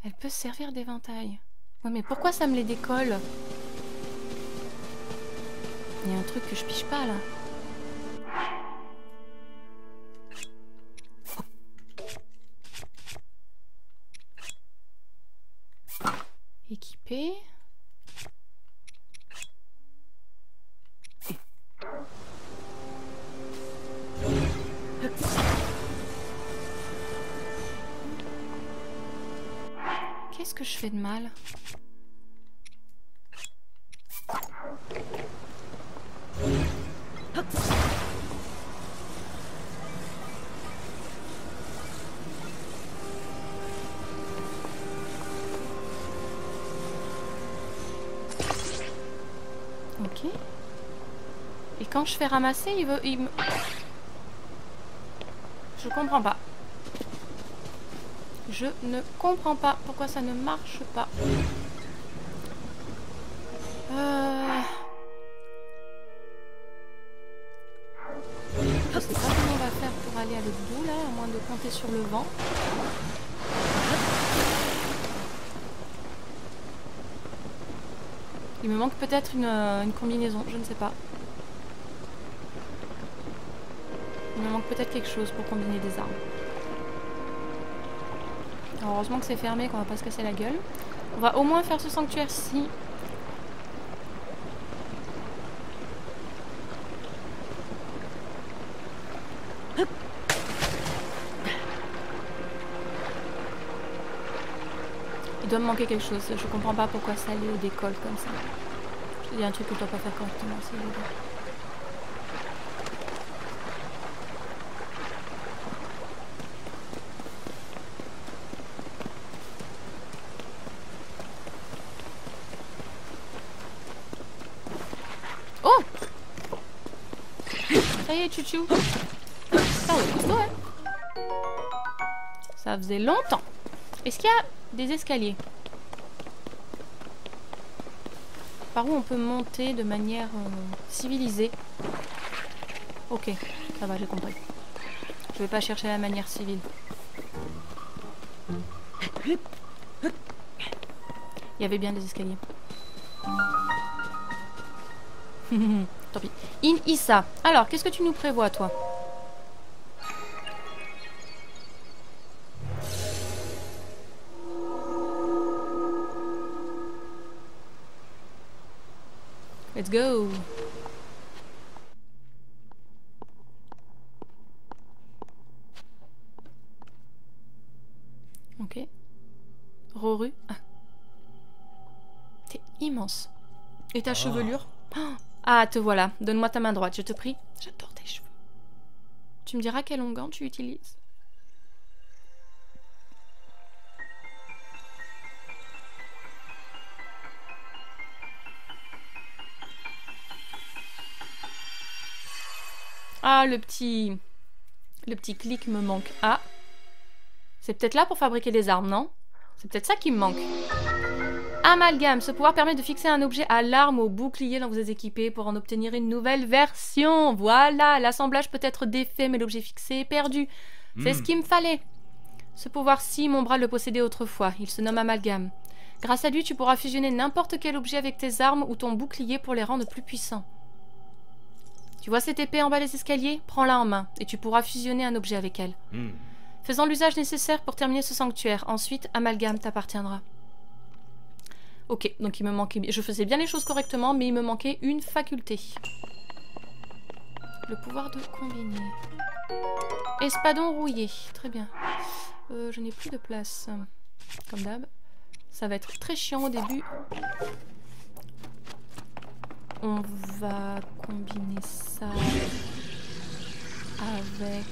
elle peut servir d'éventail. Ouais, mais pourquoi ça me les décolle? Il y a un truc que je piche pas là. Équipé. Qu'est-ce que je fais de mal? Ok. Et quand je fais ramasser, il me... Je comprends pas. Je ne comprends pas pourquoi ça ne marche pas. Je sais pas comment on va faire pour aller à l'autre bout là, à moins de compter sur le vent. Il me manque peut-être une combinaison, je ne sais pas. Il me manque peut-être quelque chose pour combiner des armes. Alors, heureusement que c'est fermé, qu'on va pas se casser la gueule. On va au moins faire ce sanctuaire-ci. Il doit me manquer quelque chose. Je comprends pas pourquoi ça le décolle comme ça. Il y a un truc que je dois pas faire correctement. C'est évident. Oh! Ça y est, chouchou. Ça, on est costaud, hein? Ça faisait longtemps. Est-ce qu'il y a des escaliers? Par où on peut monter de manière civilisée? Ok, ça va, j'ai compris. Je vais pas chercher la manière civile. Il y avait bien des escaliers. Tant pis. Issa. Alors, qu'est-ce que tu nous prévois, toi? Let's go. Ok. Roru. Ah. T'es immense. Et ta chevelure? Ah, te voilà. Donne-moi ta main droite, je te prie. J'adore tes cheveux. Tu me diras quel onguent tu utilises? Ah, le petit clic me manque. Ah, c'est peut-être là pour fabriquer des armes, non? C'est peut-être ça qui me manque. Amalgame. Ce pouvoir permet de fixer un objet à l'arme ou au bouclier dont vous êtes équipé pour en obtenir une nouvelle version. Voilà, l'assemblage peut être défait, mais l'objet fixé est perdu. C'est ce qu'il me fallait. Ce pouvoir-ci, mon bras le possédait autrefois. Il se nomme Amalgame. Grâce à lui, tu pourras fusionner n'importe quel objet avec tes armes ou ton bouclier pour les rendre plus puissants. Tu vois cette épée en bas des escaliers? Prends-la en main et tu pourras fusionner un objet avec elle. Faisant l'usage nécessaire pour terminer ce sanctuaire. Ensuite, Amalgame t'appartiendra. Ok, donc il me manquait... Je faisais bien les choses correctement, mais il me manquait une faculté. Le pouvoir de combiner. Espadon rouillé. Très bien. Je n'ai plus de place. Comme d'hab. Ça va être très chiant au début. On va combiner ça avec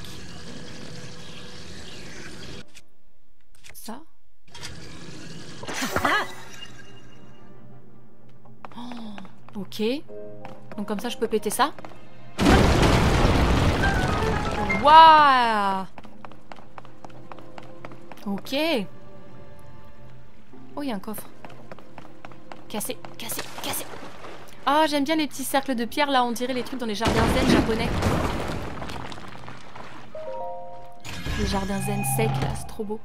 ça. Oh, ok. Donc comme ça, je peux péter ça. Waouh! Ok. Oh, il y a un coffre. Cassé, cassé, cassé. Ah, oh, j'aime bien les petits cercles de pierre là, on dirait les trucs dans les jardins zen japonais. Les jardins zen secs là, c'est trop beau.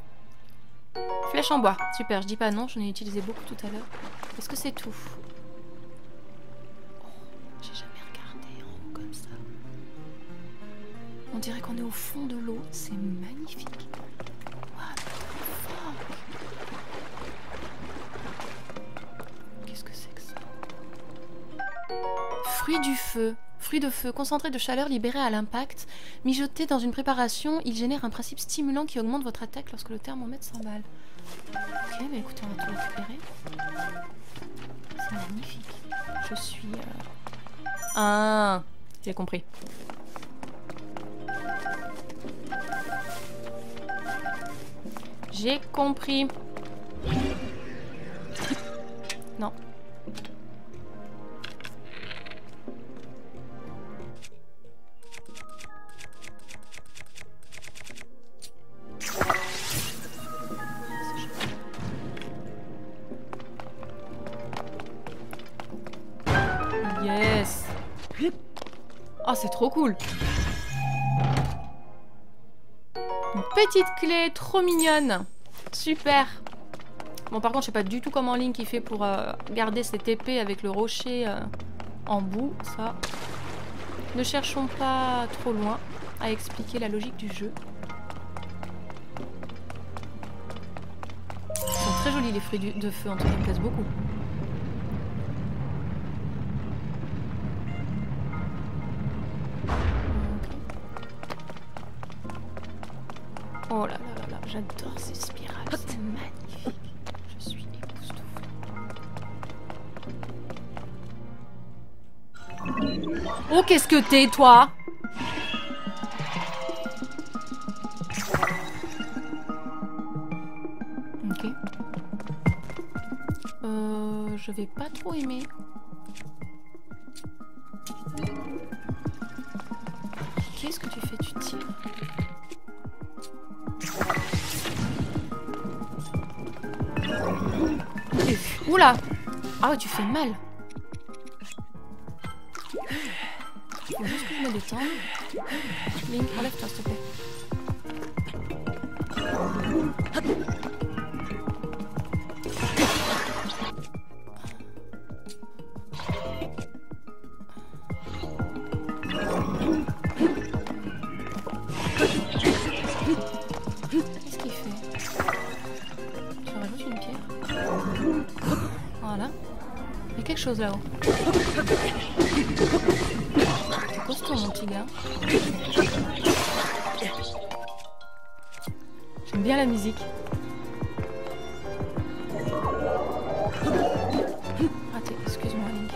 Flèche en bois, super, je dis pas non, j'en ai utilisé beaucoup tout à l'heure. Est-ce que c'est tout? Oh, j'ai jamais regardé en haut comme ça. On dirait qu'on est au fond de l'eau, c'est magnifique. What the fuck? Qu'est-ce que c'est que ça? Fruit du feu. Fruit de feu, concentré de chaleur libéré à l'impact. Mijoté dans une préparation, il génère un principe stimulant qui augmente votre attaque lorsque le thermomètre s'emballe. Ok, bah écoutez, on va tout récupérer. C'est magnifique. Je suis... Ah, j'ai compris. J'ai compris. Non. Yes. Oh, c'est trop cool. Une petite clé trop mignonne. Super. Bon, par contre, je sais pas du tout comment Link il fait pour garder cette épée avec le rocher en bout. Ça. Ne cherchons pas trop loin à expliquer la logique du jeu. Ils sont très jolis les fruits de feu, en tout cas, ils me plaisent beaucoup. Oh là là là là, j'adore ces spirales, c'est magnifique. Je suis époustouflée. Oh, qu'est-ce que t'es, toi? Ok. Je vais pas trop aimer. Qu'est-ce que tu fais? Tu tires? Oula! Ah ouais, tu fais mal. Faut juste que je me détende. Link, relève-toi s'il te plaît. Qu'est-ce qu'il fait? Tu rajoutes une pierre? Voilà. Il y a quelque chose là-haut. C'est costaud mon petit gars. J'aime bien la musique. Raté, excuse-moi Link.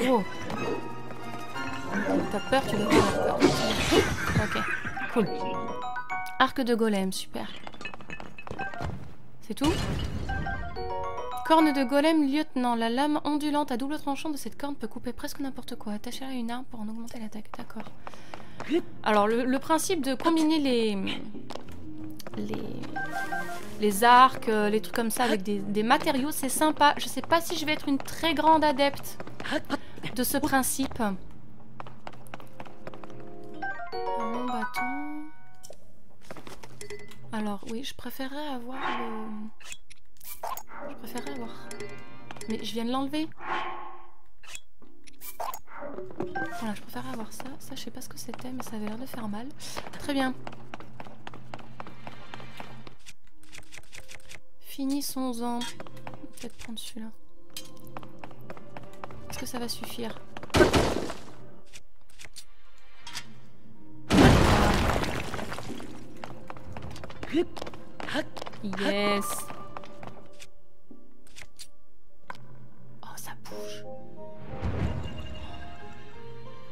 Oh. T'as peur, tu devrais avoir peur. Ok, cool. Arc de golem, super. C'est tout? Corne de golem, lieutenant. La lame ondulante à double tranchant de cette corne peut couper presque n'importe quoi. Attachez-la à une arme pour en augmenter l'attaque. D'accord. Alors, le principe de combiner les arcs, les trucs comme ça avec des matériaux, c'est sympa. Je sais pas si je vais être une très grande adepte de ce principe. Un long bâton. Alors oui, je préférerais avoir le... Je préférerais avoir... Mais je viens de l'enlever. Voilà, je préférerais avoir ça. Ça, je sais pas ce que c'était, mais ça avait l'air de faire mal. Très bien. Finissons-en. Peut-être prendre celui-là. Est-ce que ça va suffire? Yes. Oh, ça bouge.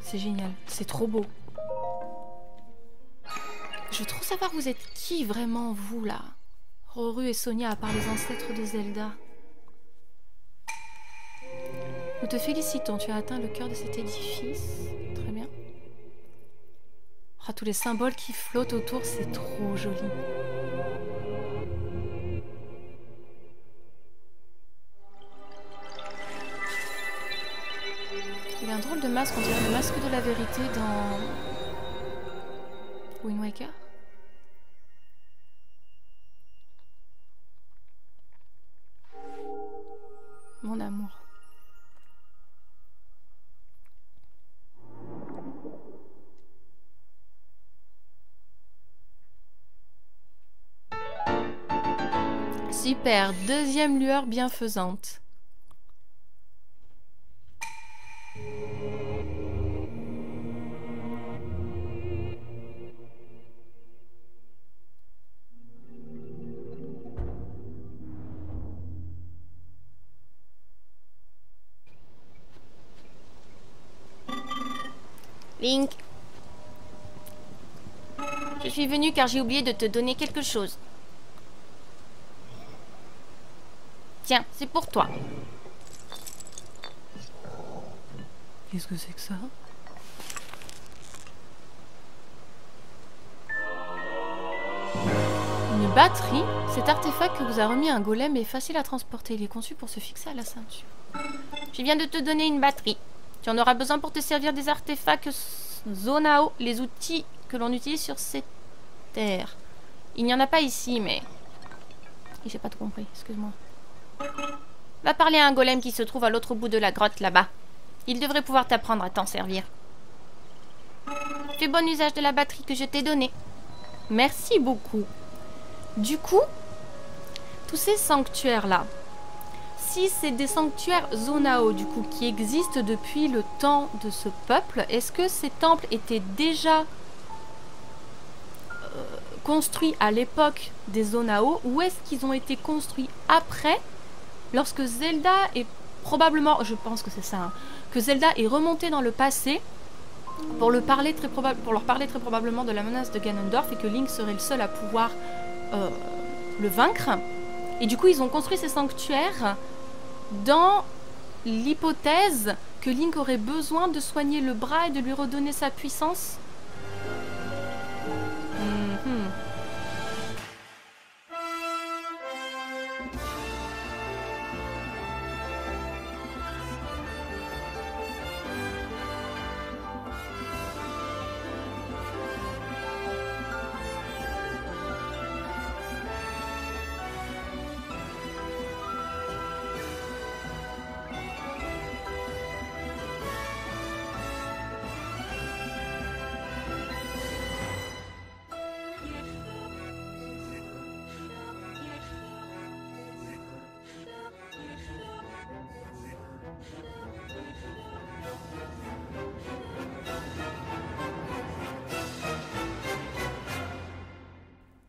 C'est génial. C'est trop beau. Je veux trop savoir vous êtes qui vraiment, vous, là. Roru et Sonia, à part les ancêtres de Zelda. Nous te félicitons, tu as atteint le cœur de cet édifice. Très bien. Oh, tous les symboles qui flottent autour, c'est trop joli. Il y a un drôle de masque, on dirait le masque de la vérité dans Wind Waker. Mon amour. Super, deuxième lueur bienfaisante. Link. Je suis venue car j'ai oublié de te donner quelque chose. Tiens, c'est pour toi. Qu'est-ce que c'est que ça? Une batterie? Cet artefact que vous a remis un golem est facile à transporter. Il est conçu pour se fixer à la ceinture. Je viens de te donner une batterie. Tu en auras besoin pour te servir des artefacts Zonao, les outils que l'on utilise sur cette terre. Il n'y en a pas ici, mais... J'ai pas tout compris, excuse-moi. Va parler à un golem qui se trouve à l'autre bout de la grotte, là-bas. Il devrait pouvoir t'apprendre à t'en servir. Fais bon usage de la batterie que je t'ai donnée. Merci beaucoup. Du coup, tous ces sanctuaires-là, si c'est des sanctuaires Zonao, du coup, qui existent depuis le temps de ce peuple, est-ce que ces temples étaient déjà construits à l'époque des Zonao, ou est-ce qu'ils ont été construits après, lorsque Zelda est probablement, je pense que c'est ça, hein, que Zelda est remonté dans le passé pour leur parler très probablement de la menace de Ganondorf et que Link serait le seul à pouvoir le vaincre. Et du coup, ils ont construit ces sanctuaires dans l'hypothèse que Link aurait besoin de soigner le bras et de lui redonner sa puissance.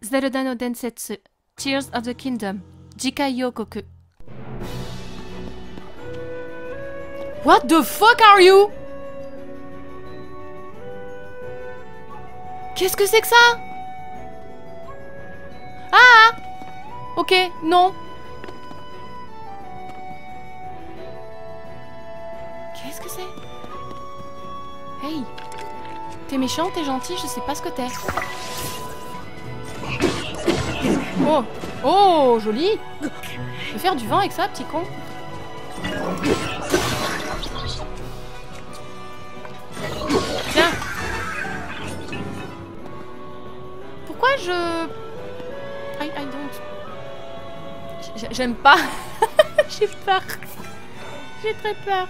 Zelda no Densetsu, Tears of the Kingdom, Jikai Yokoku. What the fuck are you? Qu'est-ce que c'est que ça? Ah! Ok, non. Qu'est-ce que c'est? Hey! T'es méchant, t'es gentil, je sais pas ce que t'es. Oh, oh, joli. Tu veux faire du vent avec ça, petit con? Tiens. Pourquoi je... I don't... J'aime pas. J'ai peur. J'ai très peur.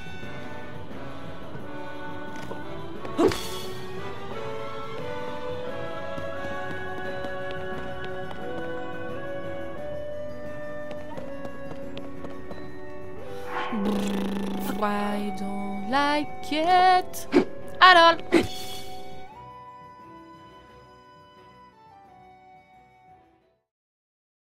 I don't like it. Alors,